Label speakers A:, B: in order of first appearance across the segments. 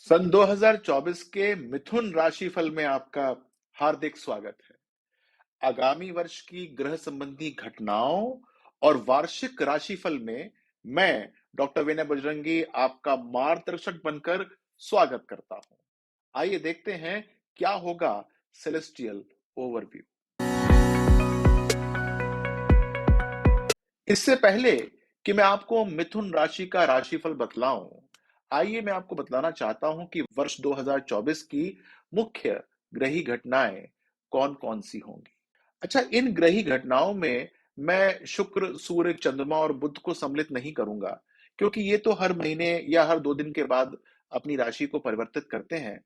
A: सन 2024 के मिथुन राशिफल में आपका हार्दिक स्वागत है। आगामी वर्ष की ग्रह संबंधी घटनाओं और वार्षिक राशिफल में मैं डॉक्टर विनय बजरंगी आपका मार्गदर्शक बनकर स्वागत करता हूं। आइए देखते हैं क्या होगा सेलेस्टियल ओवरव्यू। इससे पहले कि मैं आपको मिथुन राशि का राशिफल बतलाऊं, आइए मैं आपको बतलाना चाहता हूं कि वर्ष 2024 की मुख्य ग्रही घटनाएं कौन-कौन सी होंगी। अच्छा, इन ग्रही घटनाओं में मैं शुक्र, सूर्य, चंद्रमा और बुध को सम्मिलित नहीं करूंगा, क्योंकि ये तो हर महीने या हर 2 दिन के बाद अपनी राशि को परिवर्तित करते हैं।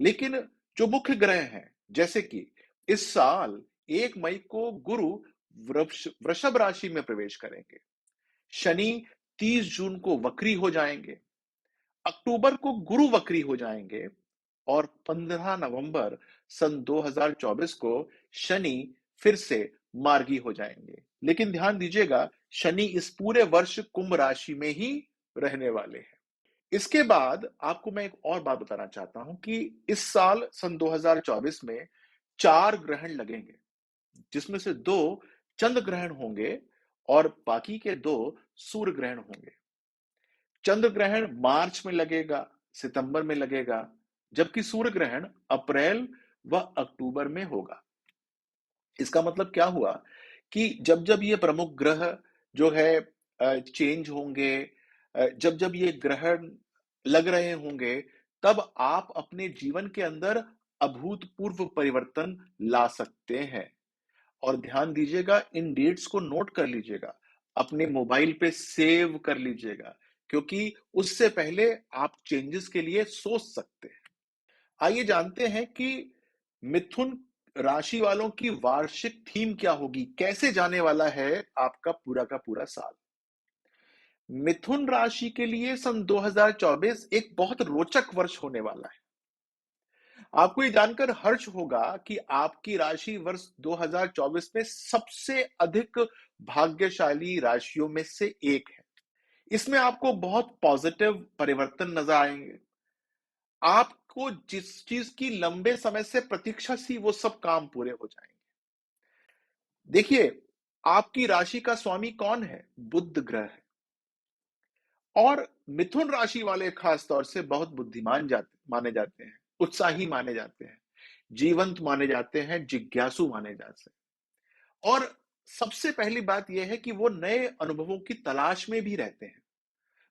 A: लेकिन जो मुख्य ग्रह हैं, जैसे कि इस साल 1 मई को गुरु वृषभ राशि में प्रवेश करेंगे। शनि 30 जून को वक्री हो जाएंगे। अक्टूबर को गुरु वक्री हो जाएंगे और 15 नवंबर सन 2024 को शनि फिर से मार्गी हो जाएंगे। लेकिन ध्यान दीजिएगा, शनि इस पूरे वर्ष कुंभ राशि में ही रहने वाले हैं। इसके बाद आपको मैं एक और बात बताना चाहता हूं कि इस साल सन 2024 में 4 ग्रहण लगेंगे, जिसमें से 2 चंद्र ग्रहण होंगे और बाकी के 2 सूर्य ग्रहण होंगे। चंद्र ग्रहण मार्च में लगेगा, सितंबर में लगेगा, जबकि सूर्य ग्रहण अप्रैल व अक्टूबर में होगा। इसका मतलब क्या हुआ कि जब जब ये प्रमुख ग्रह जो है चेंज होंगे, जब जब ये ग्रहण लग रहे होंगे, तब आप अपने जीवन के अंदर अभूतपूर्व परिवर्तन ला सकते हैं। और ध्यान दीजिएगा, इन डेट्स को नोट कर लीजिएगा, अपने मोबाइल पे सेव कर लीजिएगा, क्योंकि उससे पहले आप चेंजेस के लिए सोच सकते हैं। आइए जानते हैं कि मिथुन राशि वालों की वार्षिक थीम क्या होगी, कैसे जाने वाला है आपका पूरा का पूरा साल। मिथुन राशि के लिए सन 2024 एक बहुत रोचक वर्ष होने वाला है। आपको ये जानकर हर्ष होगा कि आपकी राशि वर्ष 2024 में सबसे अधिक भाग्यशाली राशियों में से एक है। इसमें आपको बहुत पॉजिटिव परिवर्तन नजर आएंगे। आपको जिस चीज की लंबे समय से प्रतीक्षा थी, वो सब काम पूरे हो जाएंगे। देखिए, आपकी राशि का स्वामी कौन है? बुध ग्रह है। और मिथुन राशि वाले खास तौर से बहुत बुद्धिमान माने जाते हैं, उत्साही माने जाते हैं, जीवंत माने जाते हैं, जिज्ञासु माने जाते हैं। और सबसे पहली बात यह है कि वो नए अनुभवों की तलाश में भी रहते हैं,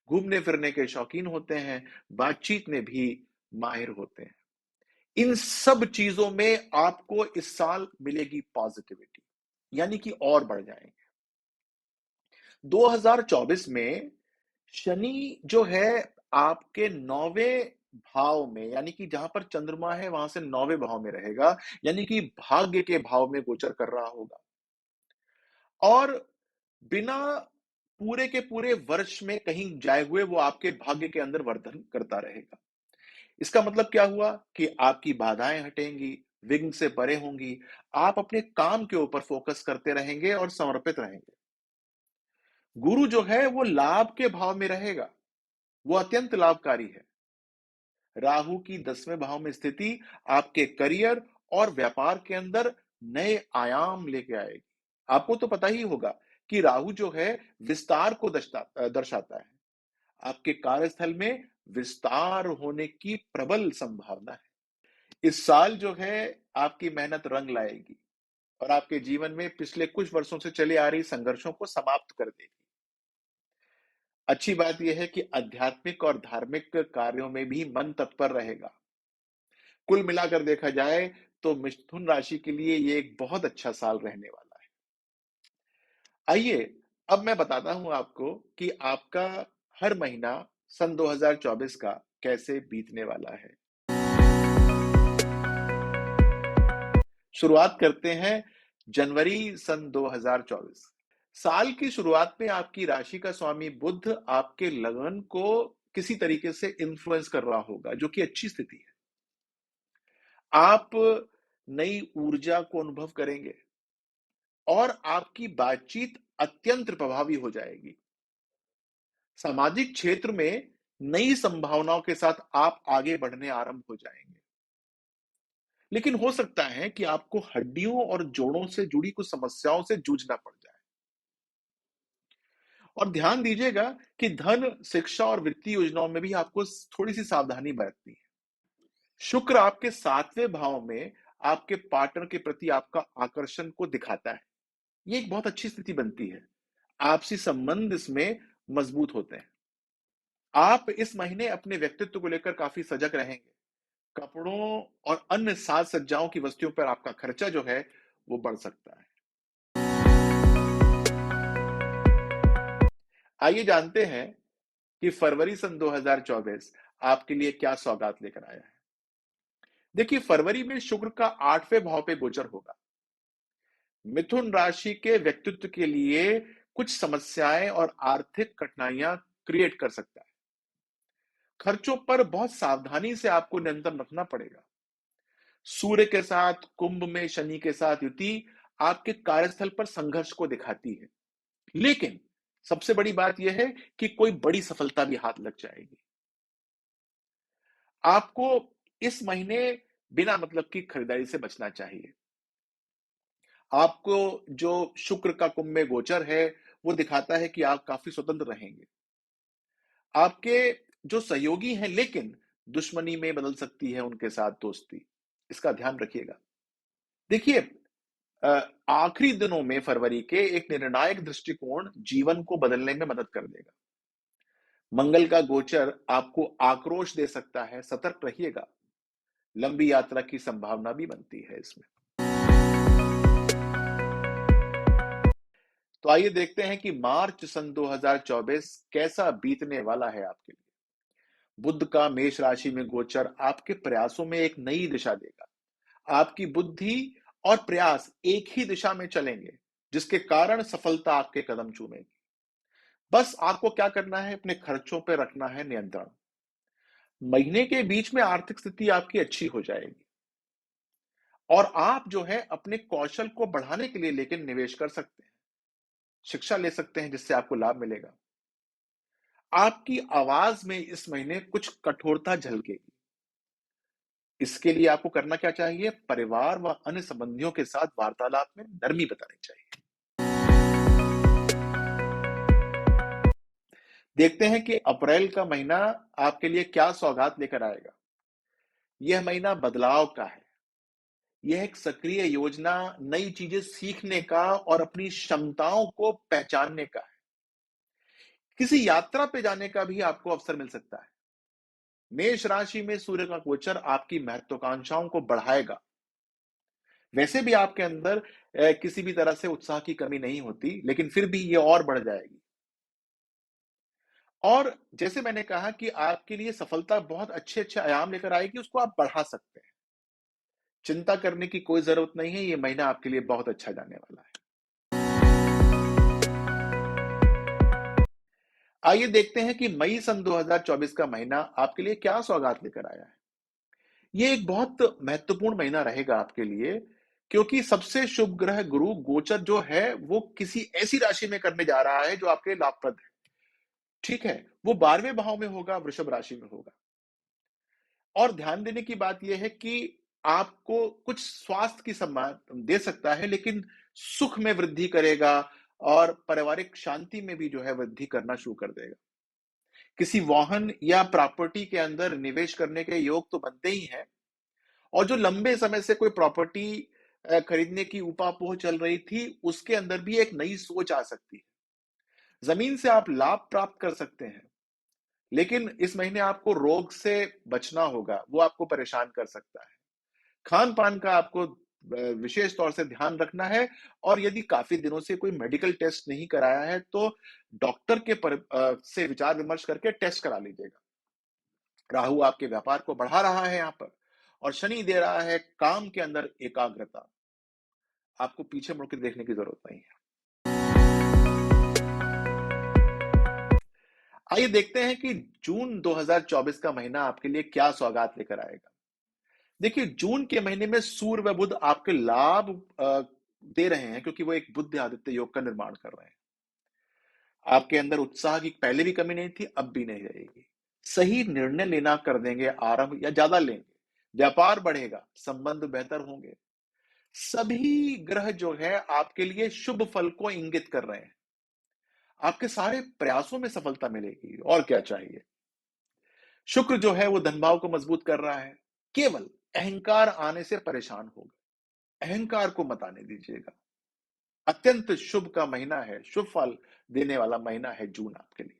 A: घूमने फिरने के शौकीन होते हैं, बातचीत में भी माहिर होते हैं। इन सब चीजों में आपको इस साल मिलेगी पॉजिटिविटी, यानी कि और बढ़ जाएंगे। 2024 में शनि जो है आपके 9वें भाव में, यानी कि जहां पर चंद्रमा है वहां से 9वें भाव में रहेगा, यानी कि भाग्य के भाव में गोचर कर रहा होगा। और बिना पूरे के पूरे वर्ष में कहीं जाए हुए वो आपके भाग्य के अंदर वर्धन करता रहेगा। इसका मतलब क्या हुआ कि आपकी बाधाएं हटेंगी, विघ्न से परे होंगी, आप अपने काम के ऊपर फोकस करते रहेंगे और समर्पित रहेंगे। गुरु जो है वो लाभ के भाव में रहेगा, वो अत्यंत लाभकारी है। राहु की 10वें भाव में स्थिति आपके करियर और व्यापार के अंदर नए आयाम लेके आएगी। आपको तो पता ही होगा कि राहु जो है विस्तार को दर्शाता है। आपके कार्यस्थल में विस्तार होने की प्रबल संभावना है। इस साल जो है आपकी मेहनत रंग लाएगी और आपके जीवन में पिछले कुछ वर्षों से चली आ रही संघर्षों को समाप्त कर देगी। अच्छी बात यह है कि आध्यात्मिक और धार्मिक कार्यों में भी मन तत्पर रहेगा। कुल मिलाकर देखा जाए तो मिथुन राशि के लिए ये एक बहुत अच्छा साल रहने वाला है। आइए अब मैं बताता हूं आपको कि आपका हर महीना सन 2024 का कैसे बीतने वाला है। शुरुआत करते हैं जनवरी सन 2024। साल की शुरुआत में आपकी राशि का स्वामी बुध आपके लगन को किसी तरीके से इन्फ्लुएंस कर रहा होगा, जो कि अच्छी स्थिति है। आप नई ऊर्जा को अनुभव करेंगे और आपकी बातचीत अत्यंत प्रभावी हो जाएगी। सामाजिक क्षेत्र में नई संभावनाओं के साथ आप आगे बढ़ने आरंभ हो जाएंगे। लेकिन हो सकता है कि आपको हड्डियों और जोड़ों से जुड़ी कुछ समस्याओं से जूझना पड़ जाए। और ध्यान दीजिएगा कि धन, शिक्षा और वित्तीय योजनाओं में भी आपको थोड़ी सी सावधानी बरतनी है। शुक्र आपके 7वें भाव में आपके पार्टनर के प्रति आपका आकर्षण को दिखाता है। ये एक बहुत अच्छी स्थिति बनती है। आपसी संबंध इसमें मजबूत होते हैं। आप इस महीने अपने व्यक्तित्व को लेकर काफी सजग रहेंगे। कपड़ों और अन्य साज सज्जाओं की वस्तुओं पर आपका खर्चा जो है वो बढ़ सकता है। आइए जानते हैं कि फरवरी सन 2024 आपके लिए क्या सौगात लेकर आया है। देखिए, फरवरी में शुक्र का 8वें भाव पे गोचर होगा। मिथुन राशि के व्यक्तित्व के लिए कुछ समस्याएं और आर्थिक कठिनाइयां क्रिएट कर सकता है। खर्चों पर बहुत सावधानी से आपको नियंत्रण रखना पड़ेगा। सूर्य के साथ कुंभ में शनि के साथ युति आपके कार्यस्थल पर संघर्ष को दिखाती है। लेकिन सबसे बड़ी बात यह है कि कोई बड़ी सफलता भी हाथ लग जाएगी। आपको इस महीने बिना मतलब की खरीदारी से बचना चाहिए। आपको जो शुक्र का कुंभ में गोचर है वो दिखाता है कि आप काफी स्वतंत्र रहेंगे। आपके जो सहयोगी हैं लेकिन दुश्मनी में बदल सकती है उनके साथ दोस्ती, इसका ध्यान रखिएगा। देखिए, आखिरी दिनों में फरवरी के एक निर्णायक दृष्टिकोण जीवन को बदलने में मदद कर देगा। मंगल का गोचर आपको आक्रोश दे सकता है, सतर्क रहिएगा। लंबी यात्रा की संभावना भी बनती है इसमें। तो आइए देखते हैं कि मार्च सन 2024 कैसा बीतने वाला है आपके लिए। बुध का मेष राशि में गोचर आपके प्रयासों में एक नई दिशा देगा। आपकी बुद्धि और प्रयास एक ही दिशा में चलेंगे, जिसके कारण सफलता आपके कदम चूमेगी। बस आपको क्या करना है, अपने खर्चों पर रखना है नियंत्रण। महीने के बीच में आर्थिक स्थिति आपकी अच्छी हो जाएगी और आप जो है अपने कौशल को बढ़ाने के लिए लेकिन निवेश कर सकते हैं। शिक्षा ले सकते हैं जिससे आपको लाभ मिलेगा। आपकी आवाज में इस महीने कुछ कठोरता झलकेगी। इसके लिए आपको करना क्या चाहिए, परिवार व अन्य संबंधियों के साथ वार्तालाप में नरमी बतानी चाहिए। देखते हैं कि अप्रैल का महीना आपके लिए क्या सौगात लेकर आएगा। यह महीना बदलाव का है। यह एक सक्रिय योजना, नई चीजें सीखने का और अपनी क्षमताओं को पहचानने का है। किसी यात्रा पे जाने का भी आपको अवसर मिल सकता है। मेष राशि में सूर्य का गोचर आपकी महत्वाकांक्षाओं को बढ़ाएगा। वैसे भी आपके अंदर किसी भी तरह से उत्साह की कमी नहीं होती, लेकिन फिर भी ये और बढ़ जाएगी। और जैसे मैंने कहा कि आपके लिए सफलता बहुत अच्छे अच्छे आयाम लेकर आएगी, उसको आप बढ़ा सकते हैं। चिंता करने की कोई जरूरत नहीं है, ये महीना आपके लिए बहुत अच्छा जाने वाला है। आइए देखते हैं कि मई सन 2024 का महीना आपके लिए क्या सौगात लेकर आया है। ये एक बहुत महत्वपूर्ण महीना रहेगा आपके लिए, क्योंकि सबसे शुभ ग्रह गुरु गोचर जो है वो किसी ऐसी राशि में करने जा रहा है जो आपके लिए लाभप्रद है। ठीक है, वो 12वें भाव में होगा, वृषभ राशि में होगा। और ध्यान देने की बात यह है कि आपको कुछ स्वास्थ्य की सम्मान दे सकता है, लेकिन सुख में वृद्धि करेगा और पारिवारिक शांति में भी जो है वृद्धि करना शुरू कर देगा। किसी वाहन या प्रॉपर्टी के अंदर निवेश करने के योग तो बनते ही हैं। और जो लंबे समय से कोई प्रॉपर्टी खरीदने की ऊपापोह चल रही थी, उसके अंदर भी एक नई सोच आ सकती है। जमीन से आप लाभ प्राप्त कर सकते हैं, लेकिन इस महीने आपको रोग से बचना होगा, वो आपको परेशान कर सकता है। खान पान का आपको विशेष तौर से ध्यान रखना है। और यदि काफी दिनों से कोई मेडिकल टेस्ट नहीं कराया है तो डॉक्टर के से विचार विमर्श करके टेस्ट करा लीजिएगा। राहु आपके व्यापार को बढ़ा रहा है यहाँ पर, और शनि दे रहा है काम के अंदर एकाग्रता। आपको पीछे मुड़ के देखने की जरूरत नहीं है। आइए देखते हैं कि जून 2024 का महीना आपके लिए क्या सौगात लेकर आएगा। देखिए, जून के महीने में सूर्य व बुध आपके लाभ दे रहे हैं, क्योंकि वो एक बुध आदित्य योग का निर्माण कर रहे हैं। आपके अंदर उत्साह की पहले भी कमी नहीं थी, अब भी नहीं रहेगी। सही निर्णय लेना कर देंगे आरंभ या ज्यादा लेंगे, व्यापार बढ़ेगा, संबंध बेहतर होंगे। सभी ग्रह जो है आपके लिए शुभ फल को इंगित कर रहे हैं। आपके सारे प्रयासों में सफलता मिलेगी और क्या चाहिए। शुक्र जो है वो धनभाव को मजबूत कर रहा है। केवल अहंकार आने से परेशान होगा। अहंकार को मत आने दीजिएगा। अत्यंत शुभ का महीना है, शुभ फल देने वाला महीना है जून आपके लिए।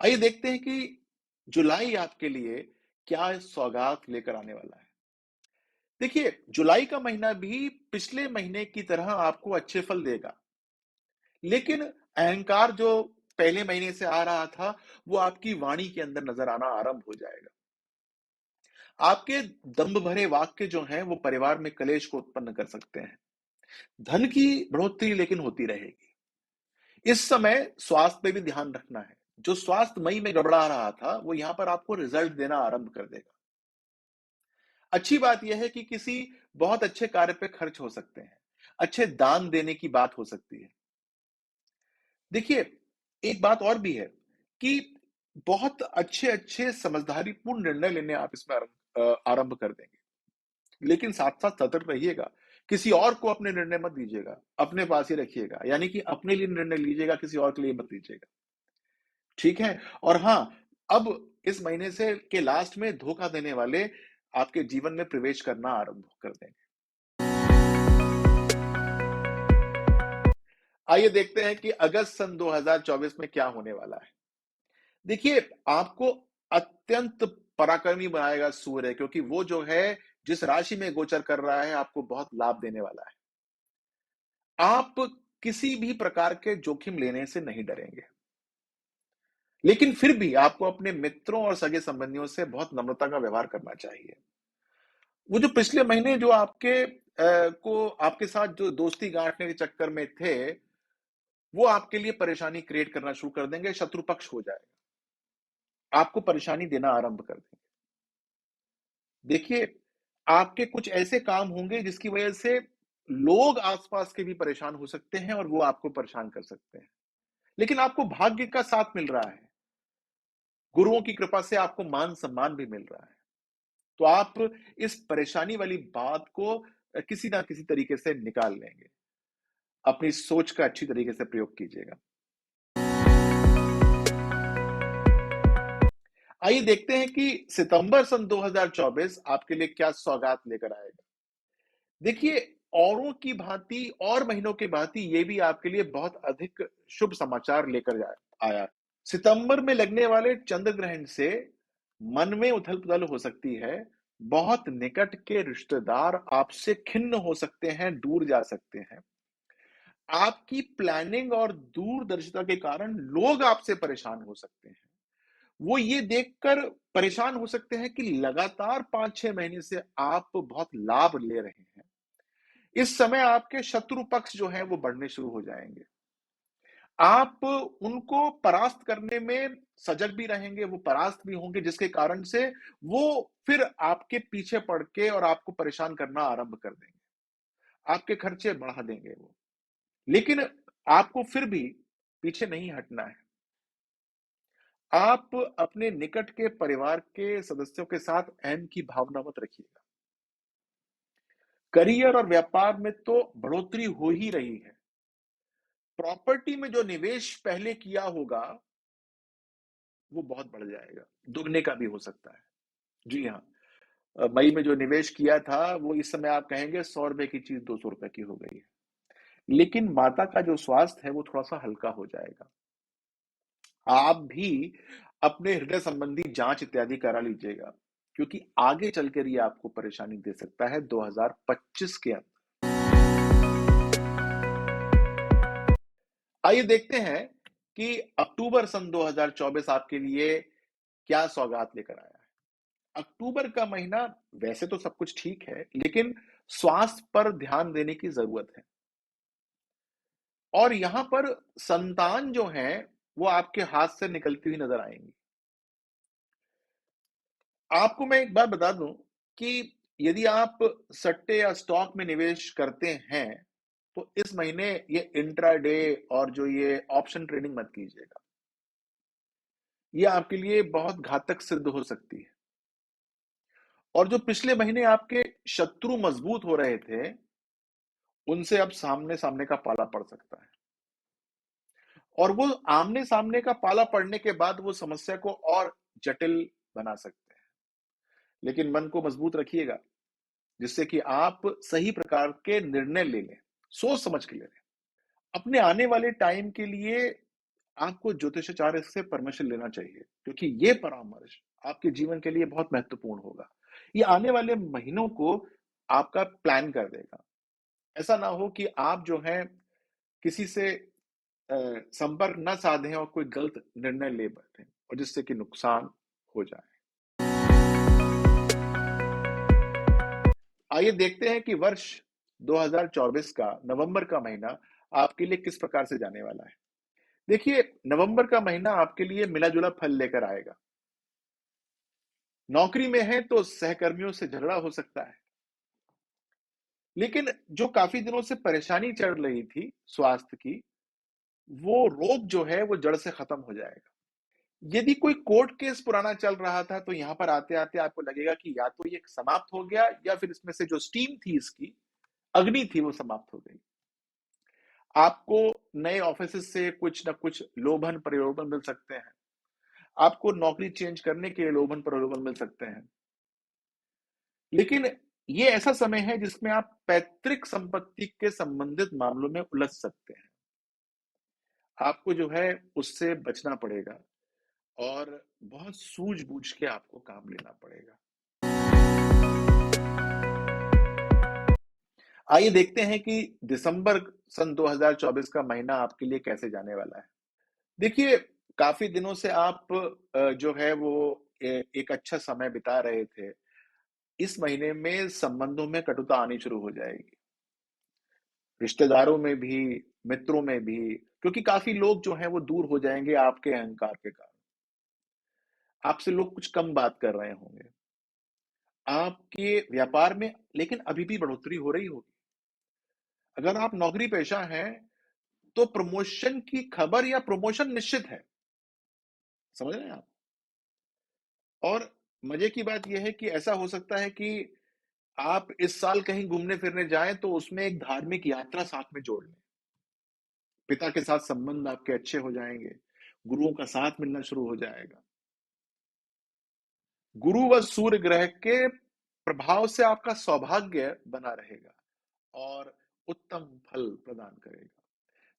A: आइए देखते हैं कि जुलाई आपके लिए क्या सौगात लेकर आने वाला है। देखिए, जुलाई का महीना भी पिछले महीने की तरह आपको अच्छे फल देगा, लेकिन अहंकार जो पहले महीने से आ रहा था, वो आपकी वाणी के अंदर नजर आना आरंभ हो जाएगा। आपके दंभ भरे वाक्य जो हैं, वो परिवार में कलेश को उत्पन्न कर सकते हैं। धन की बढ़ोतरी लेकिन होती रहेगी। इस समय स्वास्थ्य पे भी ध्यान रखना है। जो स्वास्थ्य मई में गड़बड़ा रहा था, वो यहां पर आपको रिजल्ट देना आरंभ कर देगा। अच्छी बात यह है कि किसी बहुत अच्छे कार्य पे खर्च हो सकते हैं। अच्छे दान देने की बात हो सकती है। देखिए, एक बात और भी है कि बहुत अच्छे-अच्छे समझदारीपूर्ण निर्णय लेने आप इसमें आरंभ कर देंगे। लेकिन साथ-साथ सतर्क रहिएगा। किसी और को अपने निर्णय मत दीजिएगा। अपने पास ही रखिएगा। यानी कि अपने लिए निर्णय लीजिएगा, किसी और के लिए मत लीजिएगा। ठीक है? और हाँ, अब इस महीने से के लास्ट में धोखा देने वाले आपके जीवन में प्रवेश करना आरंभ कर देंगे। आइए देखते हैं कि अगस्त सन 2024 में क्या होने वाला है। देखिए, आपको अत्यंत पराक्रमी बनाएगा सूर्य, क्योंकि वो जो है जिस राशि में गोचर कर रहा है आपको बहुत लाभ देने वाला है। आप किसी भी प्रकार के जोखिम लेने से नहीं डरेंगे। लेकिन फिर भी आपको अपने मित्रों और सगे संबंधियों से बहुत नम्रता का व्यवहार करना चाहिए। वो जो पिछले महीने जो को आपके साथ जो दोस्ती गांठने के चक्कर में थे, वो आपके लिए परेशानी क्रिएट करना शुरू कर देंगे, शत्रु पक्ष हो जाएगा। आपको परेशानी देना आरंभ कर देंगे। देखिए, आपके कुछ ऐसे काम होंगे जिसकी वजह से लोग आसपास के भी परेशान हो सकते हैं और वो आपको परेशान कर सकते हैं। लेकिन आपको भाग्य का साथ मिल रहा है। गुरुओं की कृपा से आपको मान सम्मान भी मिल रहा है। तो आप इस परेशानी वाली बात को किसी ना किसी तरीके से निकाल लेंगे। अपनी सोच का अच्छी तरीके से प्रयोग कीजिएगा। आइए देखते हैं कि सितंबर सन 2024 आपके लिए क्या सौगात लेकर आएगा। देखिए, औरों की भांति और महीनों की भांति ये भी आपके लिए बहुत अधिक शुभ समाचार लेकर आया। सितंबर में लगने वाले चंद्र ग्रहण से मन में उथल-पुथल हो सकती है। बहुत निकट के रिश्तेदार आपसे खिन्न हो सकते हैं, दूर जा सकते हैं। आपकी प्लानिंग और दूरदर्शिता के कारण लोग आपसे परेशान हो सकते हैं। वो ये देखकर परेशान हो सकते हैं कि लगातार 5-6 महीने से आप बहुत लाभ ले रहे हैं। इस समय आपके शत्रु पक्ष जो हैं वो बढ़ने शुरू हो जाएँगे। आप उनको परास्त करने में सजग भी रहेंगे, वो परास्त भी होंगे, जिसके कारण से वो फिर आपके पीछे पड़ के और आपको परेशान करना आरंभ कर देंगे। आपके खर्चे बढ़ा देंगे वो। लेकिन आपको फिर भी पीछे नहीं हटना है। आप अपने निकट के परिवार के सदस्यों के साथ अहम की भावना मत रखिएगा। करियर और व्यापार में तो बढ़ोतरी हो ही रही है। प्रॉपर्टी में जो निवेश पहले किया होगा, वो बहुत बढ़ जाएगा। दुगने का भी हो सकता है। जी हाँ। मई में जो निवेश किया था, वो इस समय आप कहेंगे ₹100 की चीज़ ₹200 की हो गई है। लेकिन माता का जो स्वास्थ्य है, वो थोड़ा-सा हल्का हो जाएगा। आप भी अपने हृदय संबंधी जाँच इत्यादि करा लीजिएगा, क्योंकि आगे चलकर ये आपको परेशानी दे सकता है 2025 के अंदर। आइए देखते हैं कि अक्टूबर सन 2024 आपके लिए क्या सौगात लेकर आया है। अक्टूबर का महीना वैसे तो सब कुछ ठीक है, लेकिन स्वास्थ्य पर ध्यान देने की ज़रूरत है। और यहाँ पर संतान जो हैं, वो आपके हाथ से निकलती हुई नज़र आएँगी। आपको मैं एक बात बता दूँ कि यदि आप सट्टे या स्टॉक में निवेश करते हैं, तो इस महीने ये इंट्राडे और जो ये ऑप्शन ट्रेडिंग मत कीजिएगा। ये आपके लिए बहुत घातक सिद्ध हो सकती है। और जो पिछले महीने आपके शत्रु मजबूत हो रहे थे, उनसे अब सामने-सामने का पाला पड़ सकता है। और वो आमने-सामने का पाला पड़ने के बाद वो समस्या को और जटिल बना सकते हैं। लेकिन मन को मजबूत रखिएगा, जिससे कि आप सही प्रकार के निर्णय ले लें, सोच समझ के ले लें। अपने आने वाले टाइम के लिए आपको ज्योतिषाचार्य से परमिशन लेना चाहिए, क्योंकि ये परामर्श आपके जीवन के लिए बहुत महत्वपूर्ण होगा। ये आने वाले महीनों को आपका प्लान कर देगा। ऐसा ना हो कि आप जो है किसी से संपर्क ना साधें और कोई गलत निर्णय ले बैठें और जिससे कि नुकसान हो जाए। आइए देखते हैं कि वर्ष 2024 का नवंबर का महीना आपके लिए किस प्रकार से जाने वाला है। देखिए, नवंबर का महीना आपके लिए मिला-जुला फल लेकर आएगा। नौकरी में है तो सहकर्मियों से झगड़ा हो सकता है, लेकिन जो काफी दिनों से परेशानी चल रही थी स्वास्थ्य की, वो रोग जो है वो जड़ से खत्म हो जाएगा। यदि कोई कोर्ट केस पुराना चल रहा था तो यहाँ पर आते-आते आपको लगेगा कि या तो ये समाप्त हो गया या फिर इसमें से जो स्टीम थी इसकी, अग्नि थी वो समाप्त हो गई। आपको नए ऑफिसेस से कुछ न कुछ लोभन प्रलोभन मिल सकते हैं। आपको नौकरी चेंज करने के लोभन प्रलोभन मिल सकते हैं। लेकिन ये ऐसा समय है जिसमें आप पैतृक संपत्ति के संबंधित मामलों में उलझ सकते हैं। आपको जो है उससे बचना पड़ेगा और बहुत सूझ-बूझ के आपको काम लेना पड़ेगा। आइए देखते हैं कि दिसंबर सन 2024 का महीना आपके लिए कैसे जाने वाला है। देखिए, काफ़ी दिनों से आप जो है वो एक अच्छा समय बिता रहे थे। इस महीने में संबंधों में कटुता आनी शुरू हो जाएगी। रिश्तेदारों में भी, मित्रों में भी, क्योंकि काफ़ी लोग जो हैं वो दूर हो जाएँगे आपके अहंकार के कारण। आपसे लोग कुछ कम बात कर रहे होंगे। आपके व्यापार में लेकिन अभी भी बढ़ोतरी हो रही होगी। अगर आप नौकरी पेशा हैं, तो प्रमोशन की खबर या प्रमोशन निश्चित है। समझ रहे हैं आप? और मज़े की बात ये है कि ऐसा हो सकता है कि आप इस साल कहीं घूमने-फिरने जाएँ तो उसमें एक धार्मिक यात्रा साथ में जोड़ लें। पिता के साथ संबंध आपके अच्छे हो जाएँगे, गुरुओं का साथ मिलना शुरू हो जाएगा। गुरु व सूर्य ग्रह के प्रभाव से आपका सौभाग्य बना रहेगा और उत्तम फल प्रदान करेगा।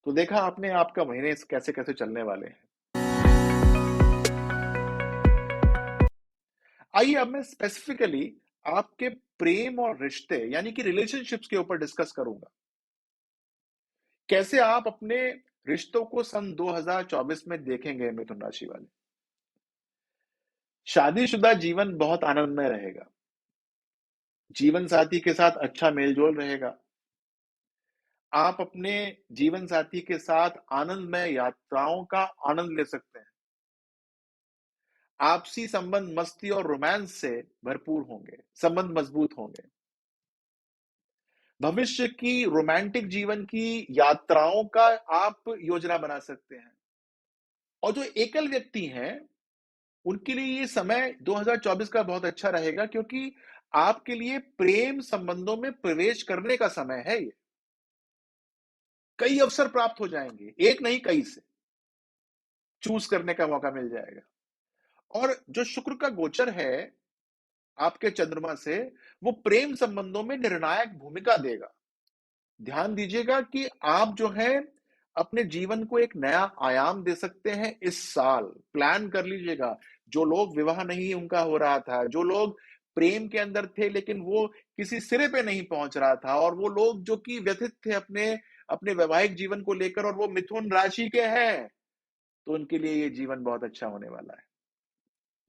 A: तो देखा आपने आपका महीने कैसे-कैसे चलने वाले हैं। आइए अब मैं स्पेसिफिकली आपके प्रेम और रिश्ते यानी कि रिलेशनशिप्स के ऊपर डिस्कस करूंगा। कैसे आप अपने रिश्तों को सन 2024 में देखेंगे मिथुन राशि वाले। शादीशुदा जीवन बहुत आनंदमय रहेगा। जीवन साथी के साथ अच्छा मेलजोल रहेगा। आप अपने जीवन साथी के साथ आनंदमय यात्राओं का आनंद ले सकते हैं। आपसी संबंध मस्ती और रोमांस से भरपूर होंगे, संबंध मजबूत होंगे। भविष्य की रोमांटिक जीवन की यात्राओं का आप योजना बना सकते हैं। और जो एकल व्यक्ति हैं, उनके लिए ये समय 2024 का बहुत अच्छा रहेगा, क्योंकि आपके लिए प्रेम संबंधों में प्रवेश करने का समय है ये। कई अवसर प्राप्त हो जाएंगे, एक नहीं कई से चूज करने का मौका मिल जाएगा। और जो शुक्र का गोचर है आपके चंद्रमा से, वो प्रेम संबंधों में निर्णायक भूमिका देगा। ध्यान दीजिएगा कि आप जो है अपने जीवन को एक नया आयाम दे सकते हैं इस साल। प्लान कर लीजिएगा। जो लोग विवाह नहीं उनका हो रहा था, जो लोग प्रेम के अंदर थे लेकिन वो किसी सिरे पे नहीं पहुंच रहा था, और वो लोग जो कि व्यथित थे अपने अपने वैवाहिक जीवन को लेकर और वो मिथुन राशि के हैं, तो उनके लिए ये जीवन बहुत अच्छा होने वाला है।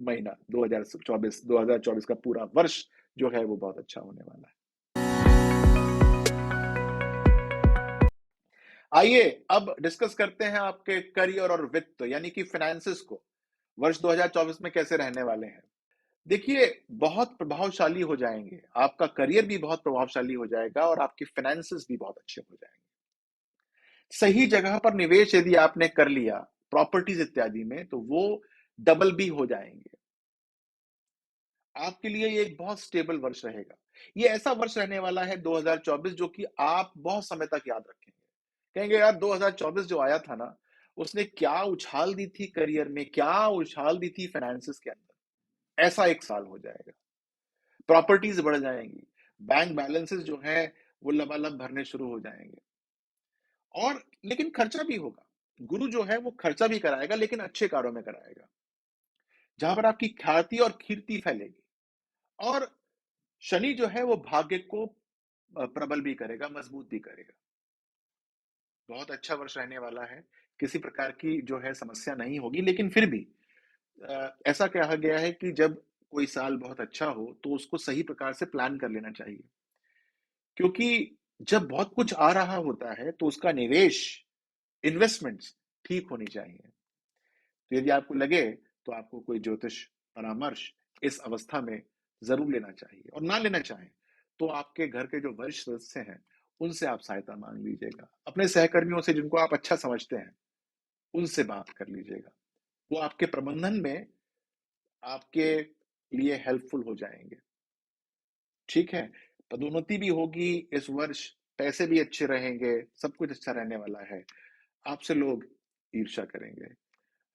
A: महीना 2024 का पूरा वर्ष जो है वो बहुत अच्छा होने वाला है। आइए अब डिस्कस करते हैं आपके करियर और वित्त यानी कि फाइनेंसेस को वर्ष 2024 में कैसे रहने वाले हैं। देखिए, बहुत प्रभावशाली हो जाएंगे। आपका करियर भी बहुत प्रभावशाली हो जाएगा और आपके फाइनेंसेस भी बहुत अच्छे हो जाएंगे। सही जगह पर निवेश यदि आपने कर लिया, प्रॉपर्टीज इत्यादि में, तो वो डबल भी हो जाएंगे। आपके लिए ये एक बहुत स्टेबल वर्ष रहेगा। ये ऐसा वर्ष रहने वाला है 2024, जो कि आप बहुत समय तक याद रखेंगे। कहेंगे यार 2024 जो आया था ना, उसने क्या उछाल दी थी करियर में, क्या उछाल दी थी फाइनेंसेस के अंदर। ऐसा एक साल हो जाएगा। प्रॉपर्टीज बढ़ जाएंगी, बैंक बैलेंसेस जो है वो लबालब भरने शुरू हो जाएंगे। और लेकिन खर्चा भी होगा। गुरु जो है वो खर्चा भी कराएगा, लेकिन अच्छे कारों में कराएगा, जहां पर आपकी ख्याति और कीर्ति फैलेगी। और शनि जो है वो भाग्य को प्रबल भी करेगा, मजबूत भी करेगा। बहुत अच्छा वर्ष रहने वाला है। किसी प्रकार की जो है समस्या नहीं होगी, लेकिन फिर भी ऐसा कहा गया है कि जब कोई साल बहुत अच्छा हो तो उसको सही प्रकार से प्लान कर लेना चाहिए। क्योंकि जब बहुत कुछ आ रहा होता है तो उसका निवेश, इन्वेस्टमेंट्स ठीक होनी चाहिए। तो यदि आपको लगे तो आपको कोई ज्योतिष परामर्श इस अवस्था में जरूर लेना चाहिए, और ना लेना चाहें तो आपके घर के जो वरिष्ठ सदस्य हैं उनसे आप सहायता मांग लीजिएगा। अपने सहकर्मियों से जिनको आप अच्छा समझते हैं उनसे बात कर लीजिएगा। वो आपके प्रबंधन में आपके लिए हेल्पफुल हो जाएंगे। ठीक है, पदोन्नति भी होगी इस वर्ष, पैसे भी अच्छे रहेंगे, सब कुछ अच्छा रहने वाला है। आपसे लोग ईर्ष्या करेंगे,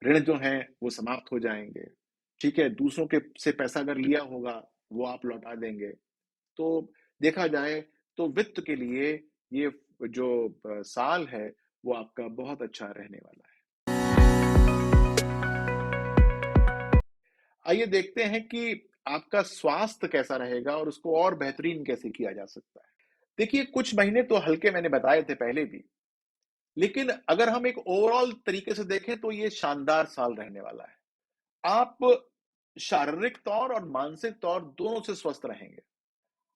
A: ऋण जो हैं वो समाप्त हो जाएंगे। ठीक है, दूसरों के से पैसा अगर लिया होगा वो आप लौटा देंगे। तो देखा जाए तो वित्त के लिए ये जो साल है वो आपका बहुत अच्छा रहने वाला है। आइए देखते हैं कि आपका स्वास्थ्य कैसा रहेगा और उसको और बेहतरीन कैसे किया जा सकता है। देखिए, कुछ महीने तो हल्के मैंने बताए थे पहले भी, लेकिन अगर हम एक ओवरऑल तरीके से देखें तो ये शानदार साल रहने वाला है। आप शारीरिक तौर और मानसिक तौर दोनों से स्वस्थ रहेंगे।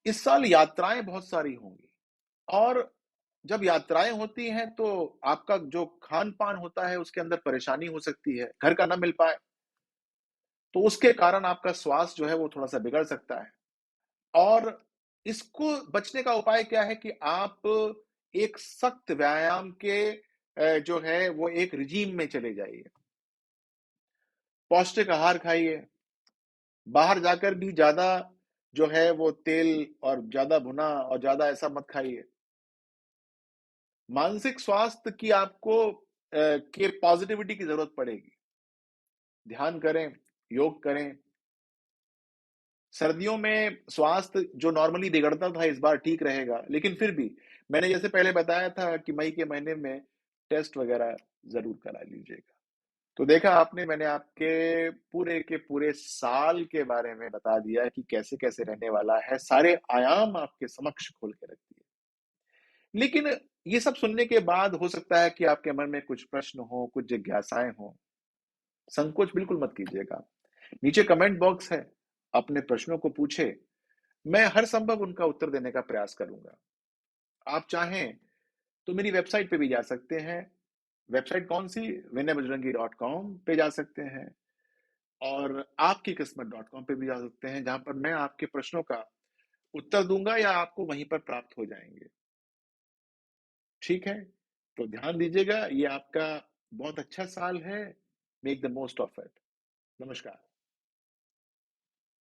A: इस साल यात्राएं बहुत सारी होंगी, और जब यात्राएं होती हैं तो आपका जो खान पान होता है उसके अंदर परेशानी हो सकती है, घर का ना मिल पाए, तो उसके कारण आपका स्वास्थ्य जो है वो थोड़ा सा बिगड़ सकता है। और इसको बचने का उपाय क्या है कि आप एक सख्त व्यायाम के जो है वो एक रिजीम में चले जाइए, पौष्टिक आहार खाइए, बाहर जाकर भी ज्यादा जो है वो तेल और ज्यादा भुना और ज्यादा ऐसा मत खाइए। मानसिक स्वास्थ्य की आपको के पॉजिटिविटी की जरूरत पड़ेगी। ध्यान करें, योग करें। सर्दियों में स्वास्थ्य जो नॉर्मली बिगड़ता था इस बार ठीक रहेगा, लेकिन फिर भी मैंने जैसे पहले बताया था कि मई के महीने में टेस्ट वगैरह जरूर करा लीजिएगा। तो देखा आपने, मैंने आपके पूरे के पूरे साल के बारे में बता दिया कि कैसे कैसे रहने वाला है, सारे आयाम आपके समक्ष खोल के रख दिए। लेकिन ये सब सुनने के बाद हो सकता है कि आपके मन में कुछ प्रश्न हो, कुछ जिज्ञासाएं हो। संकोच बिल्कुल मत कीजिएगा। नीचे कमेंट बॉक्स है, अपने प्रश्नों को पूछे, मैं हर संभव उनका उत्तर देने का प्रयास करूंगा। आप चाहें तो मेरी वेबसाइट पे भी जा सकते हैं। वेबसाइट कौन सी? विनयबजरंगी.com पे जा सकते हैं, और आपकी किस्मत .com पे भी जा सकते हैं, जहां पर मैं आपके प्रश्नों का उत्तर दूंगा या आपको वहीं पर प्राप्त हो जाएंगे। ठीक है, तो ध्यान दीजिएगा, ये आपका बहुत अच्छा साल है। Make the most of it. नमस्कार।